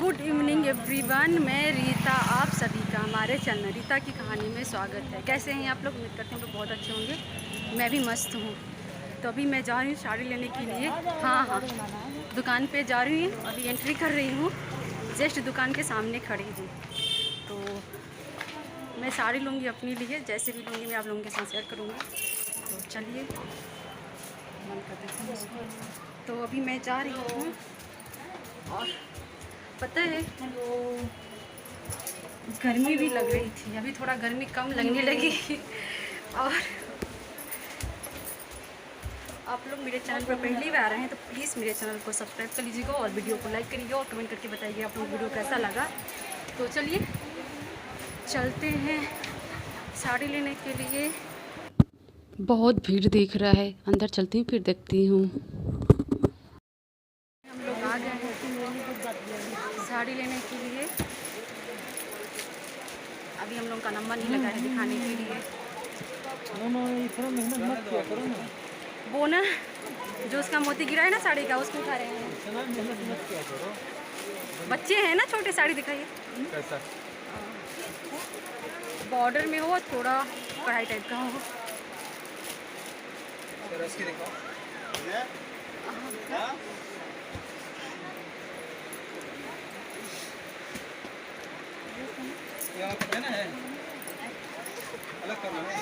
Good evening everyone, मैं रीता, आप सभी का हमारे चैनल रीता की कहानी में स्वागत है। कैसे हैं आप लोग? उम्मीद करते हैं लोग बहुत अच्छे होंगे। मैं भी मस्त हूँ। तो अभी मैं जा रही हूँ साड़ी लेने के लिए। हाँ, दुकान पे जा रही हूँ, अभी एंट्री कर रही हूँ। जस्ट दुकान के सामने खड़ी हूँ। तो मैं साड़ी लूँगी अपने लिए, जैसे भी लूँगी मैं आप लोगों के साथ शेयर करूँगी। तो चलिए मन कर देती हूँ इसको। तो अभी मैं जा रही हूँ और पता है वो गर्मी भी लग रही थी, अभी थोड़ा गर्मी कम लगने लगी। और आप लोग मेरे चैनल पर पहली बार आ रहे हैं तो प्लीज़ मेरे चैनल को सब्सक्राइब कर लीजिएगा और वीडियो को लाइक करिएगा और कमेंट करके बताइए आप लोग वीडियो कैसा लगा। तो चलिए चलते हैं साड़ी लेने के लिए। बहुत भीड़ दिख रहा है, अंदर चलती हूँ फिर देखती हूँ। हम लोग आ गए हैं साड़ी लेने के लिए। अभी हम लोग का नंबर नहीं लगा है दिखाने के लिए। इतना मेहनत मत किया करो ना। वो ना जो उसका मोती गिरा है ना साड़ी का, उसको उठा रहे हैं। इतना मेहनत मत किया करो। बच्चे हैं ना छोटे, साड़ी दिखाइए। कैसा? बॉर्डर में हो, थोड़ा कढ़ाई टाइप का हो। इसकी दिखाओ। यहाँ पे ना है, अलग करना है।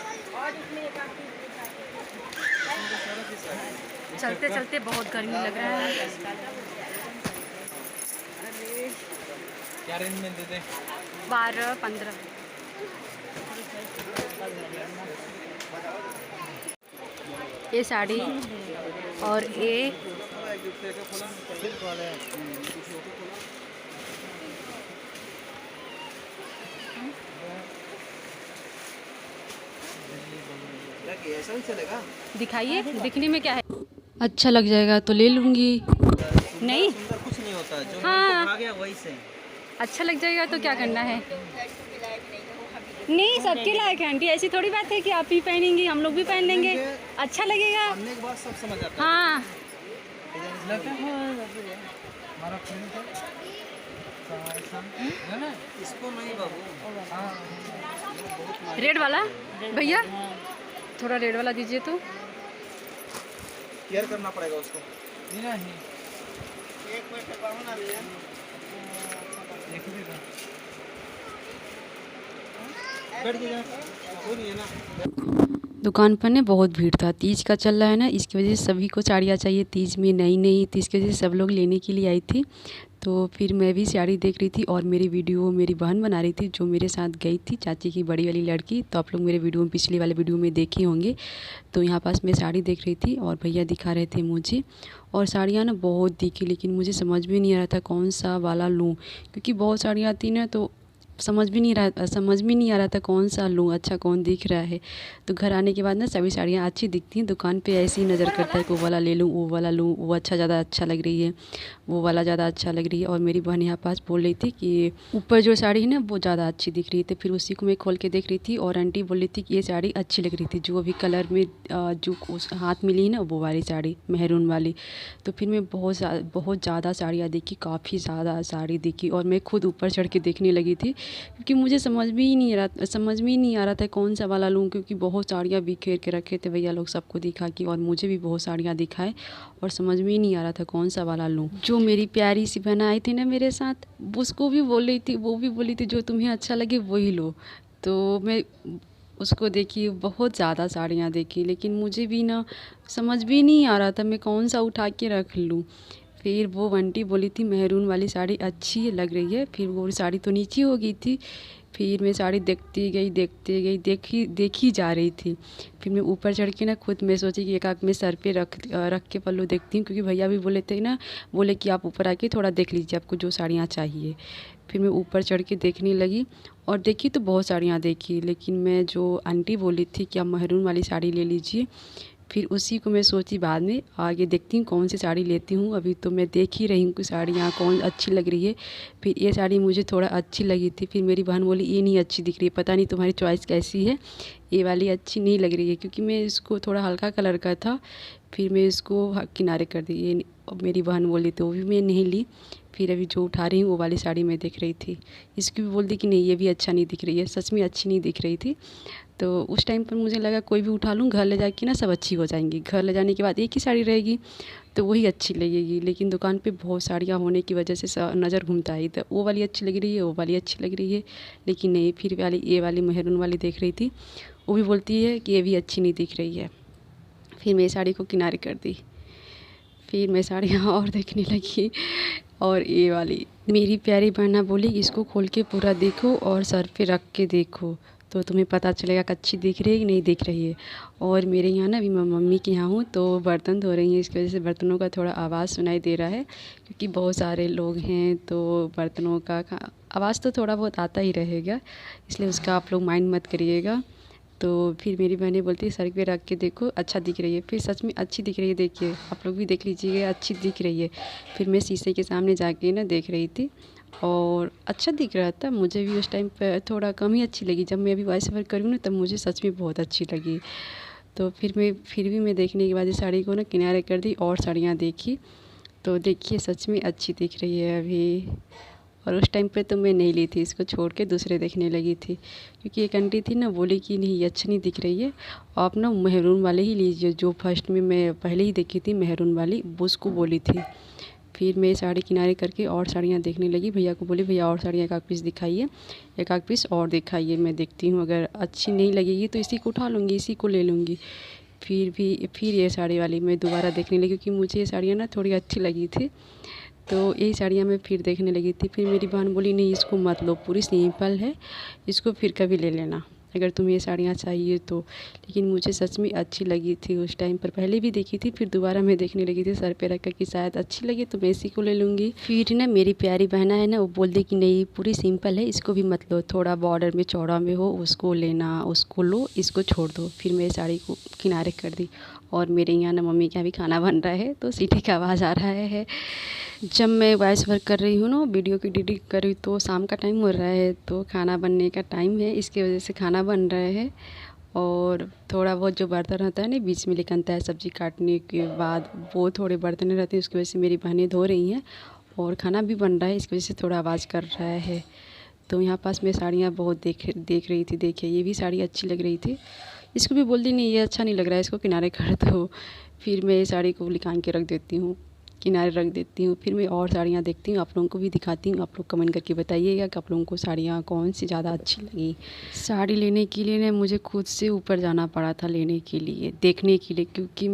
चलते चलते बहुत गर्मी लग रहा है। अरे क्या रेंज में दे दे? 12-15। ये साड़ी और ये ऐसा ही चलेगा। दिखाइए, दिखने में क्या है? अच्छा लग जाएगा तो ले लूँगी। नहीं कुछ नहीं होता, जो हाँ, आ गया वही से। अच्छा लग जाएगा तो क्या करना है? नहीं, सबके लायक है आंटी, ऐसी थोड़ी बात है कि आप ही पहनेंगी हम लोग भी पहन लेंगे, अच्छा लगेगा। पहनने के बाद सब समझ आता है। हाँ, इसको नहीं बाबू। रेड वाला भैया, थोड़ा रेड वाला दीजिए तो। केयर करना पड़ेगा उसको। नहीं एक मिनट ना भैया। दुकान पर ना बहुत भीड़ था, तीज का चल रहा है ना, इसकी वजह से सभी को साड़ियाँ चाहिए तीज में, नई नई, तो इसकी वजह से सब लोग लेने के लिए आई थी। तो फिर मैं भी साड़ी देख रही थी और मेरी वीडियो मेरी बहन बना रही थी जो मेरे साथ गई थी, चाची की बड़ी वाली लड़की। तो आप लोग मेरे वीडियो में पिछले वाले वीडियो में देखे होंगे। तो यहाँ पास मैं साड़ी देख रही थी और भैया दिखा रहे थे मुझे, और साड़ियाँ ना बहुत दिखी, लेकिन मुझे समझ भी नहीं आ रहा था कौन सा वाला लूँ, क्योंकि बहुत साड़ियाँ आती ना तो समझ भी नहीं आ रहा था कौन सा लूँ, अच्छा कौन दिख रहा है। तो घर आने के बाद ना सभी साड़ियाँ अच्छी दिखती हैं, दुकान पे ऐसे ही नज़र करता है कि वो वाला ले लूँ, वो वाला लूँ, वो ज़्यादा अच्छा लग रही है, वो वाला ज़्यादा अच्छा लग रही है। और मेरी बहन यहाँ पास बोल रही थी कि ऊपर जो साड़ी है ना वो ज़्यादा अच्छी दिख रही थी। फिर उसी को मैं खोल के देख रही थी और आंटी बोल रही थी कि ये साड़ी अच्छी लग रही थी, जो अभी कलर में जो उस हाथ मिली ना वो वाली साड़ी मेहरून वाली। तो फिर मैं बहुत ज़्यादा साड़ियाँ देखी, काफ़ी ज़्यादा साड़ी देखी, और मैं खुद ऊपर चढ़ के देखने लगी थी, क्योंकि मुझे समझ में ही नहीं आ रहा था कौन सा वाला लूँ, क्योंकि बहुत साड़ियाँ बिखेर के रखे थे भैया लोग सबको दिखा के, और मुझे भी बहुत साड़ियाँ दिखाए और समझ में ही नहीं आ रहा था कौन सा वाला लूँ। जो मेरी प्यारी सी बहन आई थी ना मेरे साथ, उसको भी बोल रही थी, वो भी बोली थी जो तुम्हें अच्छा लगे वही लो। तो मैं उसको देखी, बहुत ज़्यादा साड़ियाँ देखी, लेकिन मुझे भी ना समझ भी नहीं आ रहा था मैं कौन सा उठा के रख लूँ। फिर वो आंटी बोली थी मेहरून वाली साड़ी अच्छी लग रही है, फिर वो साड़ी तो नीचे हो गई थी। फिर मैं साड़ी देखती गई देखी जा रही थी। फिर मैं ऊपर चढ़ के ना खुद मैं सोची कि एक आग में सर पे रख के पल्लू देखती हूँ, क्योंकि भैया भी बोले थे ना, बोले कि आप ऊपर आके थोड़ा देख लीजिए आपको जो साड़ियाँ चाहिए। फिर मैं ऊपर चढ़ के देखने लगी और देखी तो बहुत साड़ियाँ देखी, लेकिन मैं जो आंटी बोली थी कि आप मेहरून वाली साड़ी ले लीजिए, फिर उसी को मैं सोची बाद में आगे देखती हूँ कौन सी साड़ी लेती हूँ। अभी तो मैं देख ही रही हूँ कि साड़ियाँ कौन अच्छी लग रही है। फिर ये साड़ी मुझे थोड़ा अच्छी लगी थी, फिर मेरी बहन बोली ये नहीं अच्छी दिख रही है, पता नहीं तुम्हारी चॉइस कैसी है, ये वाली अच्छी नहीं लग रही है, क्योंकि मैं इसको थोड़ा हल्का कलर का था। फिर मैं इसको किनारे कर दी, ये मेरी बहन बोली तो वो भी मैं नहीं ली। फिर अभी जो उठा रही हूँ वो वाली साड़ी मैं देख रही थी। इसकी भी बोल दी कि नहीं ये भी अच्छा नहीं दिख रही है, सच में अच्छी नहीं दिख रही थी। तो उस टाइम पर मुझे लगा कोई भी उठा लूँ, घर ले जाके ना सब अच्छी हो जाएंगी, घर ले जाने के बाद एक ही साड़ी रहेगी तो वही अच्छी लगेगी। लेकिन दुकान पे बहुत साड़ियाँ होने की वजह से नज़र घूमता है, तो वो वाली अच्छी लग रही है, वो वाली अच्छी लग रही है, लेकिन नहीं, फिर वाली ये वाली मेहरून वाली देख रही थी, वो भी बोलती है कि ये भी अच्छी नहीं दिख रही है। फिर मैं साड़ी को किनारे कर दी, फिर मैं साड़ियाँ और देखने लगी। और ये वाली मेरी प्यारी बहना बोली इसको खोल के पूरा देखो और सर पे रख के देखो तो तुम्हें पता चलेगा कि अच्छी दिख रही है कि नहीं दिख रही है। और मेरे यहाँ ना अभी मैं मम्मी के यहाँ हूँ तो बर्तन धो रही हैं, इसकी वजह से बर्तनों का थोड़ा आवाज़ सुनाई दे रहा है, क्योंकि बहुत सारे लोग हैं तो बर्तनों का आवाज़ तो थोड़ा बहुत आता ही रहेगा, इसलिए उसका आप लोग माइंड मत करिएगा। तो फिर मेरी बहनें बोलती है सर पे रख के देखो अच्छा दिख रही है। फिर सच में अच्छी दिख रही है, देखिए आप लोग भी देख लीजिएगा, अच्छी दिख रही है। फिर मैं शीशे के सामने जाके ना देख रही थी और अच्छा दिख रहा था। मुझे भी उस टाइम पर थोड़ा कम ही अच्छी लगी, जब मैं अभी वॉइस ओवर करूँ ना तब मुझे सच में बहुत अच्छी लगी। तो फिर भी मैं देखने के बाद इस साड़ी को ना किनारे कर दी और साड़ियाँ देखी, तो देखिए सच में अच्छी दिख रही है अभी। और उस टाइम पे तो मैं नहीं ली थी, इसको छोड़ के दूसरे देखने लगी थी, क्योंकि एक आंटी थी ना बोली कि नहीं ये अच्छी नहीं दिख रही है, आप ना मेहरून वाले ही लीजिए, जो फर्स्ट में मैं पहले ही देखी थी मेहरून वाली, वो उसको बोली थी। फिर मैं साड़ी किनारे करके और साड़ियाँ देखने लगी, भैया को बोली भैया और साड़ियाँ एक आध पीस दिखाइए, एक आध पीस और दिखाइए, मैं देखती हूँ, अगर अच्छी नहीं लगेगी तो इसी को उठा लूँगी, इसी को ले लूँगी। फिर ये साड़ी वाली मैं दोबारा देखने लगी, क्योंकि मुझे ये साड़ियाँ ना थोड़ी अच्छी लगी थी, तो यही साड़ियाँ मैं फिर देखने लगी थी। फिर मेरी बहन बोली नहीं इसको मत लो, पूरी सिंपल है, इसको फिर कभी ले लेना अगर तुम्हें ये साड़ियाँ चाहिए तो। लेकिन मुझे सच में अच्छी लगी थी उस टाइम पर, पहले भी देखी थी, फिर दोबारा मैं देखने लगी थी सर पे रख कर कि शायद अच्छी लगे तो मैं इसी को ले लूँगी। फिर ना मेरी प्यारी बहना है ना वो बोल दी कि नहीं पूरी सिंपल है, इसको भी मत लो, थोड़ा बॉर्डर में चौड़ा में हो उसको लेना, उसको लो, इसको छोड़ दो। फिर मैं साड़ी को किनारे कर दी। और मेरे यहाँ ना मम्मी के यहाँ भी खाना बन रहा है तो सीटी का आवाज़ आ रहा है। जब मैं वॉइस वर्क कर रही हूँ ना, वीडियो की एडिटिंग कर रही हूँ, तो शाम का टाइम हो रहा है, तो खाना बनने का टाइम है, इसकी वजह से खाना बन रहा है। और थोड़ा बहुत जो बर्तन रहता है ना बीच में निकलता है सब्ज़ी काटने के बाद, वो थोड़े बर्तन रहते हैं, उसकी वजह से मेरी बहनें धो रही हैं और खाना भी बन रहा है, इसकी वजह से थोड़ा आवाज़ कर रहा है। तो यहाँ पास मैं साड़ियाँ बहुत देख रही थी, देखिए ये भी साड़ी अच्छी लग रही थी, इसको भी बोल दी नहीं ये अच्छा नहीं लग रहा है, इसको किनारे कर दो। फिर मैं ये साड़ी को निकाल के रख देती हूँ, किनारे रख देती हूँ। फिर मैं और साड़ियाँ देखती हूँ, आप लोगों को भी दिखाती हूँ, आप लोग कमेंट करके बताइएगा कि आप लोगों को साड़ियाँ कौन सी ज़्यादा अच्छी लगी। साड़ी लेने के लिए ना मुझे खुद से ऊपर जाना पड़ा था लेने के लिए, देखने के लिए, क्योंकि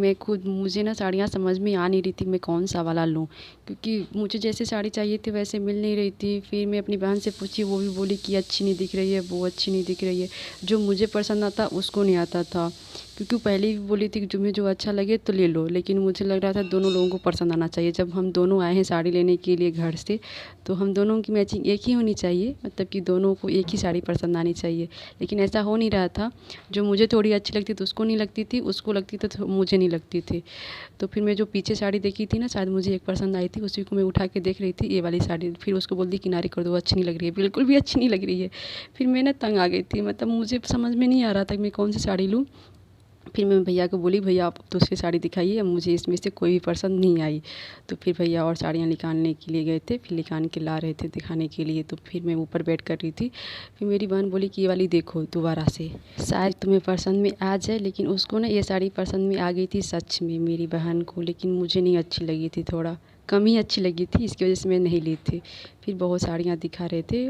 मुझे ना साड़ियाँ समझ में आ नहीं रही थी मैं कौन सा वाला लूँ, क्योंकि मुझे जैसे साड़ी चाहिए थी वैसे मिल नहीं रही थी। फिर मैं अपनी बहन से पूछी, वो भी बोली कि अच्छी नहीं दिख रही है, वो अच्छी नहीं दिख रही है, जो मुझे पसंद आता उसको नहीं आता था, क्योंकि पहले भी बोली थी कि तुम्हें जो अच्छा लगे तो ले लो, लेकिन मुझे लग रहा था दोनों लोगों को पसंद आना चाहिए। जब हम दोनों आए हैं साड़ी लेने के लिए घर से, तो हम दोनों की मैचिंग एक ही होनी चाहिए, मतलब कि दोनों को एक ही साड़ी पसंद आनी चाहिए, लेकिन ऐसा हो नहीं रहा था। जो मुझे थोड़ी अच्छी लगती थी उसको नहीं लगती थी, उसको लगती थी तो मुझे नहीं लगती थी। तो फिर मैं जो पीछे साड़ी देखी थी ना, शायद मुझे एक पसंद आई थी, उसी को मैं उठा के देख रही थी, ये वाली साड़ी। फिर उसको बोल दी किनारे कर दो, अच्छी नहीं लग रही है, बिल्कुल भी अच्छी नहीं लग रही है। फिर मैं ना तंग आ गई थी, मतलब मुझे समझ में नहीं आ रहा था कि मैं कौन सी साड़ी लूँ। फिर मैं भैया को बोली भैया आप दूसरी साड़ी दिखाइए, मुझे इसमें से कोई भी पसंद नहीं आई। तो फिर भैया और साड़ियाँ निकालने के लिए गए थे, फिर निकाल के ला रहे थे दिखाने के लिए। तो फिर मैं ऊपर बैठ कर रही थी, फिर मेरी बहन बोली कि ये वाली देखो दोबारा से, शायद तुम्हें पसंद में आ जाए। लेकिन उसको ना ये साड़ी पसंद में आ गई थी सच में मेरी बहन को, लेकिन मुझे नहीं अच्छी लगी थी, थोड़ा कम ही अच्छी लगी थी, इसकी वजह से मैं नहीं ली थी। फिर बहुत साड़ियाँ दिखा रहे थे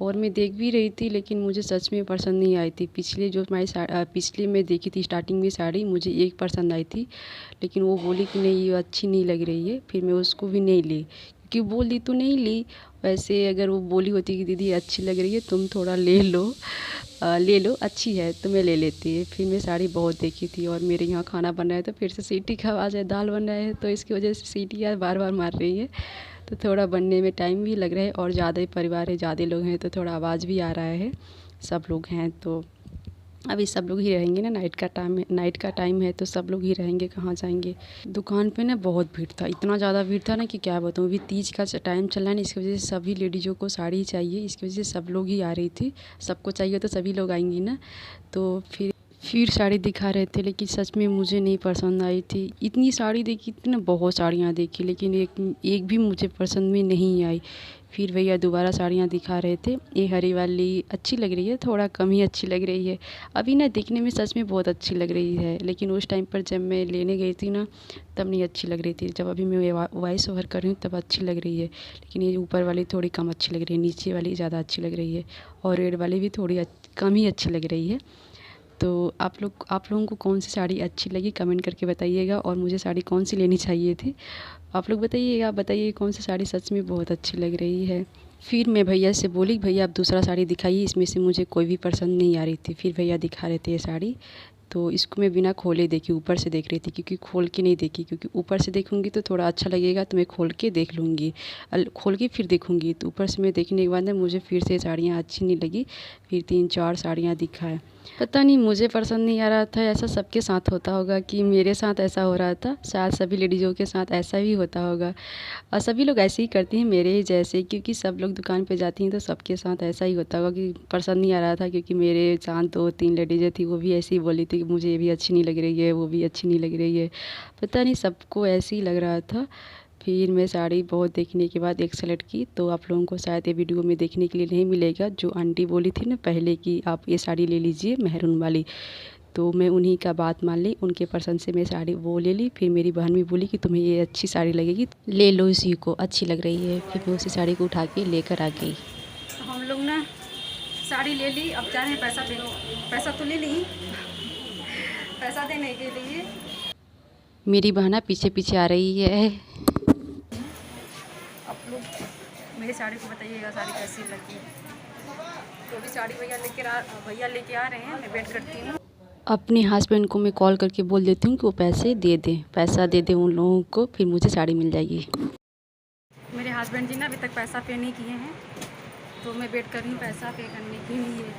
और मैं देख भी रही थी, लेकिन मुझे सच में पसंद नहीं आई थी। पिछली मैं देखी थी स्टार्टिंग में साड़ी, मुझे एक पसंद आई थी, लेकिन वो बोली कि नहीं ये अच्छी नहीं लग रही है, फिर मैं उसको भी नहीं ली, क्योंकि बोल दी तो नहीं ली। वैसे अगर वो बोली होती कि दीदी अच्छी लग रही है तुम थोड़ा ले लो अच्छी है तो मैं ले लेती। फिर मैं साड़ी बहुत देखी थी और मेरे यहाँ खाना बन रहा है, तो फिर से सीटी का आवाज़ है, दाल बन रहा है, तो इसकी वजह से सीटियाँ बार बार मार रही है, तो थोड़ा बनने में टाइम भी लग रहा है। और ज़्यादा ही परिवार है, ज़्यादा लोग हैं, तो थोड़ा आवाज़ भी आ रहा है, सब लोग हैं तो अभी सब लोग ही रहेंगे ना, नाइट का टाइम है तो सब लोग ही रहेंगे, कहाँ जाएंगे। दुकान पे ना बहुत भीड़ था, इतना ज़्यादा भीड़ था ना कि क्या बताऊँ। अभी तीज का टाइम चल रहा है ना, इसकी वजह से सभी लेडीज़ों को साड़ी चाहिए, इसकी वजह से सब लोग ही आ रही थी, सबको चाहिए तो सभी लोग आएंगी ना। तो फिर साड़ी दिखा रहे थे, लेकिन सच में मुझे नहीं पसंद आई थी। इतनी साड़ी देखी थी ना, बहुत साड़ियाँ देखी, लेकिन एक एक भी मुझे पसंद में नहीं आई। फिर भैया दोबारा साड़ियाँ दिखा रहे थे। ये हरी वाली अच्छी लग रही है, थोड़ा कम ही अच्छी लग रही है। अभी ना देखने में सच में बहुत अच्छी लग रही है, लेकिन उस टाइम पर जब मैं लेने गई थी ना, तब नहीं अच्छी लग रही थी। जब अभी मैं वॉइस ओवर कर रही हूँ तब अच्छी लग रही है, लेकिन ये ऊपर वाली थोड़ी कम अच्छी लग रही है, नीचे वाली ज़्यादा अच्छी लग रही है, और रेड वाली भी थोड़ी कम ही अच्छी लग रही है। तो आप लोगों को कौन सी साड़ी अच्छी लगी कमेंट करके बताइएगा, और मुझे साड़ी कौन सी लेनी चाहिए थी आप लोग बताइए कौन सी साड़ी सच में बहुत अच्छी लग रही है। फिर मैं भैया से बोली, भैया आप दूसरा साड़ी दिखाइए, इसमें से मुझे कोई भी पसंद नहीं आ रही थी। फिर भैया दिखा रहे थे ये साड़ी, तो इसको मैं बिना खोले देखी, ऊपर से देख रही थी, क्योंकि खोल के नहीं देखी, क्योंकि ऊपर से देखूंगी तो थोड़ा अच्छा लगेगा, तो मैं खोल के देख लूँगी, खोल के फिर देखूंगी। तो ऊपर से मैं देखने के बाद ना मुझे फिर से साड़ियाँ अच्छी नहीं लगी। फिर 3-4 साड़ियाँ दिखाए, पता नहीं मुझे पसंद नहीं आ रहा था। ऐसा सबके साथ होता होगा कि मेरे साथ ऐसा हो रहा था, शायद सभी लेडीज़ों के साथ ऐसा भी होता होगा, और सभी लोग ऐसे ही करती हैं मेरे ही जैसे, क्योंकि सब लोग दुकान पे जाती हैं तो सबके साथ ऐसा ही होता होगा कि पसंद नहीं आ रहा था। क्योंकि मेरे साथ 2-3 लेडीज़ें थी, वो भी ऐसे ही बोली थी कि मुझे ये भी अच्छी नहीं लग रही है, वो भी अच्छी नहीं लग रही है, पता नहीं सबको ऐसे ही लग रहा था। फिर मैं साड़ी बहुत देखने के बाद एक सेलेक्ट की, तो आप लोगों को शायद ये वीडियो में देखने के लिए नहीं मिलेगा। जो आंटी बोली थी ना पहले कि आप ये साड़ी ले लीजिए मैरून वाली, तो मैं उन्हीं का बात मान ली, उनके पसंद से मैं साड़ी वो ले ली। फिर मेरी बहन भी बोली कि तुम्हें ये अच्छी साड़ी लगेगी, ले लो इसी को, अच्छी लग रही है। फिर मैं उसी साड़ी को उठा के लेकर आ गई। तो हम लोग ना साड़ी ले ली, अब जा रहे हैं पैसा तो ले ली पैसा देने के लिए। मेरी बहना पीछे पीछे आ रही है। आप लोग मेरी साड़ी को बताइएगा साड़ी कैसी लगी। तो अभी साड़ी भैया लेके आ रहे हैं, मैं वेट करती हूँ। अपने हस्बैंड को मैं कॉल करके बोल देती हूँ कि वो पैसा दे दें उन लोगों को, फिर मुझे साड़ी मिल जाएगी। मेरे हस्बैंड जी ना अभी तक पैसा पे नहीं किए हैं, तो मैं वेट कर रही हूँ पैसा पे करने के लिए,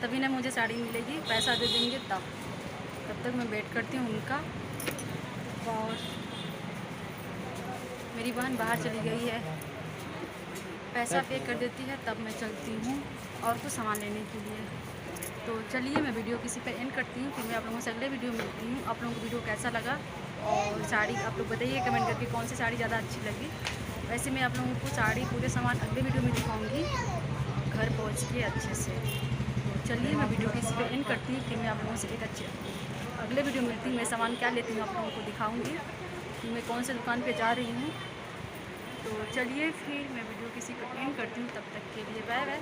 तभी ना मुझे साड़ी मिलेगी। पैसा दे देंगे तब तक मैं वेट करती हूँ उनका। और मेरी बहन बाहर चली गई है, पैसा पे कर देती है तब मैं चलती हूँ और कुछ सामान लेने के लिए। तो चलिए मैं वीडियो किसी पर एंड करती हूँ, फिर मैं आप लोगों से अगले वीडियो में मिलती हूँ। आप लोगों को वीडियो कैसा लगा, और साड़ी आप लोग बताइए कमेंट करके कौन सी साड़ी ज़्यादा अच्छी लगी। वैसे मैं आप लोगों को साड़ी पूरे सामान अगले वीडियो में दिखाऊँगी घर पहुँच के अच्छे से। तो चलिए मैं वीडियो किसी पर एंड करती हूँ, फिर मैं आप लोगों से एक अच्छे अगले वीडियो में मिलती हूँ। मैं सामान क्या लेती हूँ आप लोगों को दिखाऊँगी कि मैं कौन से दुकान पर जा रही हूँ। तो चलिए फिर मैं वीडियो किसी को एंड करती हूँ, तब तक के लिए बाय बाय।